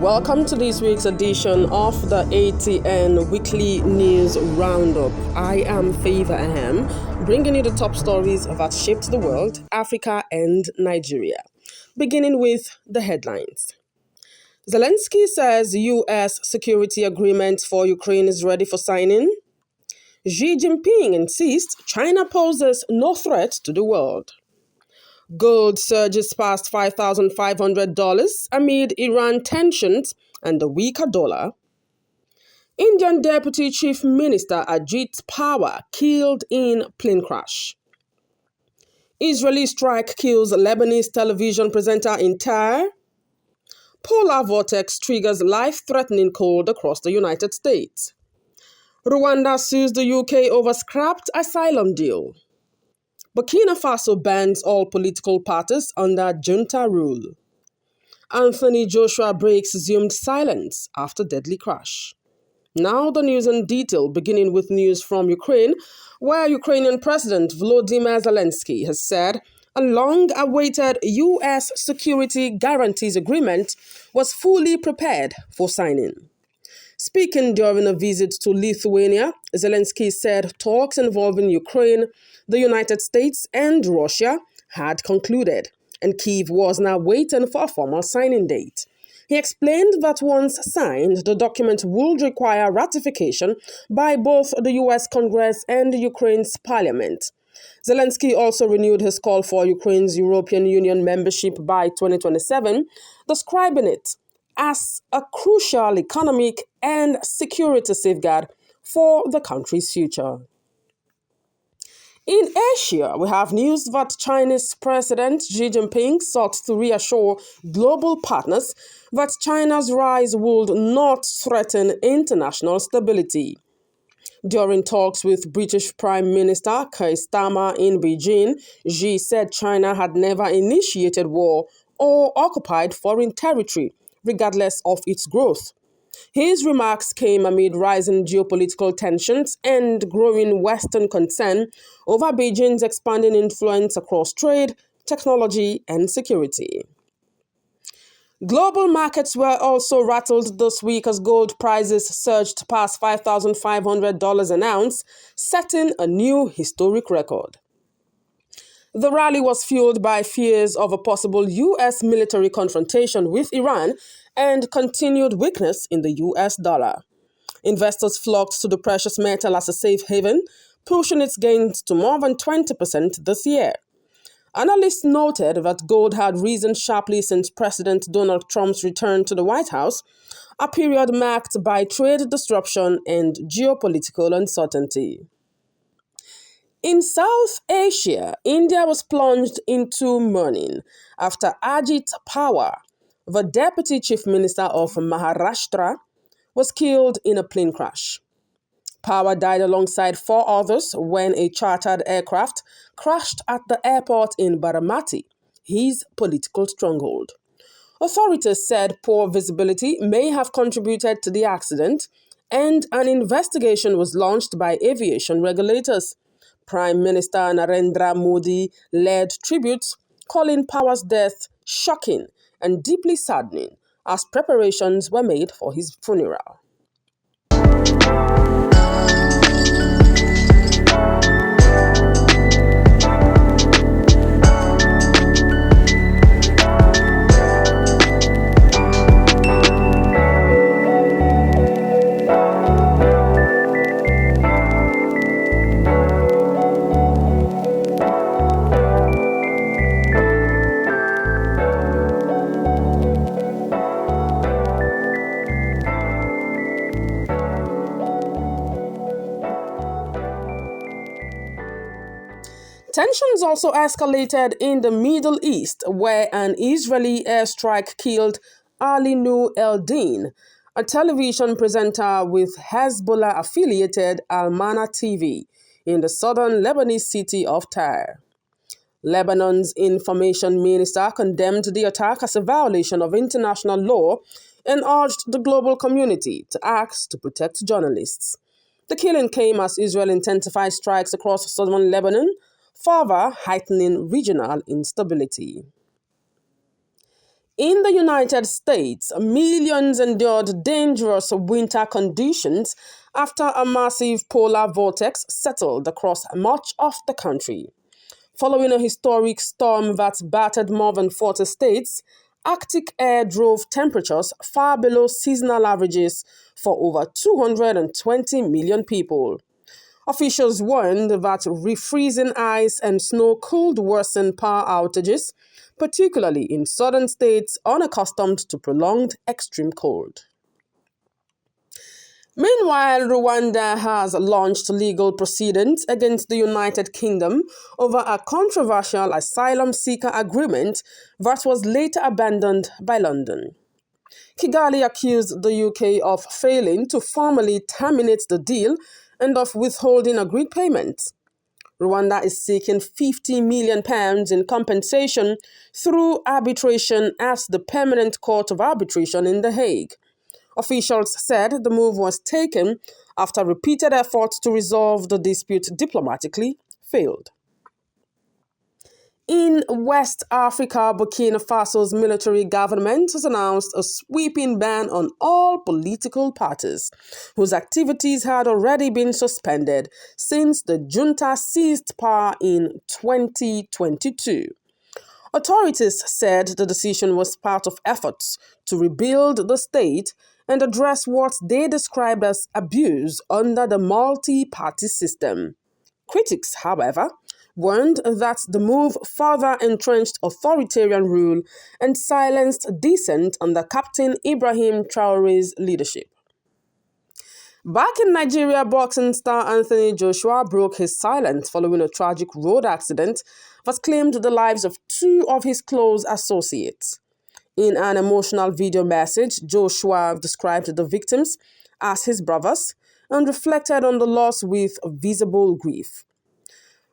Welcome to this week's edition of the ATN Weekly News Roundup. I am Favor Aham, bringing you the top stories that shaped the world, Africa and Nigeria. Beginning with the headlines. Zelenskyy says U.S. security agreement for Ukraine is ready for signing. Xi Jinping insists China poses no threat to the world. Gold surges past $5,500 amid Iran tensions and a weaker dollar. Indian Deputy Chief Minister Ajit Pawar killed in plane crash. Israeli strike kills Lebanese television presenter in Tyre. Polar vortex triggers life-threatening cold across the United States. Rwanda sues the UK over scrapped asylum deal. Burkina Faso bans all political parties under junta rule. Anthony Joshua breaks assumed silence after deadly crash. Now the news in detail, beginning with news from Ukraine, where Ukrainian President Volodymyr Zelenskyy has said a long-awaited U.S. security guarantees agreement was fully prepared for signing. Speaking during a visit to Lithuania, Zelenskyy said talks involving Ukraine, the United States, and Russia had concluded, and Kyiv was now waiting for a formal signing date. He explained that once signed, the document would require ratification by both the U.S. Congress and Ukraine's parliament. Zelenskyy also renewed his call for Ukraine's European Union membership by 2027, describing it as a crucial economic and security safeguard for the country's future. In Asia, we have news that Chinese President Xi Jinping sought to reassure global partners that China's rise would not threaten international stability. During talks with British Prime Minister Keir Starmer in Beijing, Xi said China had never initiated war or occupied foreign territory, regardless of its growth. His remarks came amid rising geopolitical tensions and growing Western concern over Beijing's expanding influence across trade, technology, and security. Global markets were also rattled this week as gold prices surged past $5,500 an ounce, setting a new historic record. The rally was fueled by fears of a possible U.S. military confrontation with Iran and continued weakness in the U.S. dollar. Investors flocked to the precious metal as a safe haven, pushing its gains to more than 20% this year. Analysts noted that gold had risen sharply since President Donald Trump's return to the White House, a period marked by trade disruption and geopolitical uncertainty. In South Asia, India was plunged into mourning after Ajit Pawar, the Deputy Chief Minister of Maharashtra, was killed in a plane crash. Pawar died alongside 4 others when a chartered aircraft crashed at the airport in Baramati, his political stronghold. Authorities said poor visibility may have contributed to the accident, and an investigation was launched by aviation regulators. Prime Minister Narendra Modi led tributes, calling Pawar's death shocking and deeply saddening as preparations were made for his funeral. Tensions also escalated in the Middle East, where an Israeli airstrike killed Ali Nur Eldin, a television presenter with Hezbollah-affiliated Al-Mana TV in the southern Lebanese city of Tyre. Lebanon's information minister condemned the attack as a violation of international law and urged the global community to act to protect journalists. The killing came as Israel intensified strikes across southern Lebanon, further heightening regional instability. In the United States, millions endured dangerous winter conditions after a massive polar vortex settled across much of the country. Following a historic storm that battered more than 40 states, Arctic air drove temperatures far below seasonal averages for over 220 million people. Officials warned that refreezing ice and snow could worsen power outages, particularly in southern states unaccustomed to prolonged extreme cold. Meanwhile, Rwanda has launched legal proceedings against the United Kingdom over a controversial asylum seeker agreement that was later abandoned by London. Kigali accused the UK of failing to formally terminate the deal and of withholding agreed payments. Rwanda is seeking £50 million in compensation through arbitration at the Permanent Court of Arbitration in The Hague. Officials said the move was taken after repeated efforts to resolve the dispute diplomatically failed. In West Africa, Burkina Faso's military government has announced a sweeping ban on all political parties, whose activities had already been suspended since the junta seized power in 2022. Authorities said the decision was part of efforts to rebuild the state and address what they described as abuse under the multi-party system. Critics, however, warned that the move further entrenched authoritarian rule and silenced dissent under Captain Ibrahim Traore's leadership. Back in Nigeria, boxing star Anthony Joshua broke his silence following a tragic road accident that claimed the lives of two of his close associates. In an emotional video message, Joshua described the victims as his brothers and reflected on the loss with visible grief.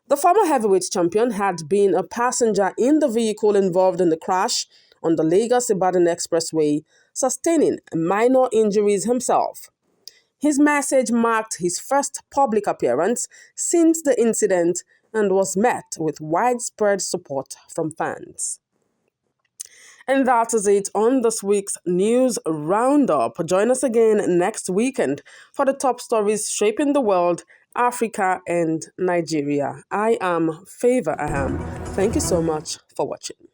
The former heavyweight champion had been a passenger in the vehicle involved in the crash on the Lagos-Ibadan expressway, sustaining minor injuries himself. His message marked his first public appearance since the incident and was met with widespread support from fans. And that is it on this week's News Roundup. Join us again next weekend for the top stories shaping the world, Africa, and Nigeria. I am Favor Aham. Thank you so much for watching.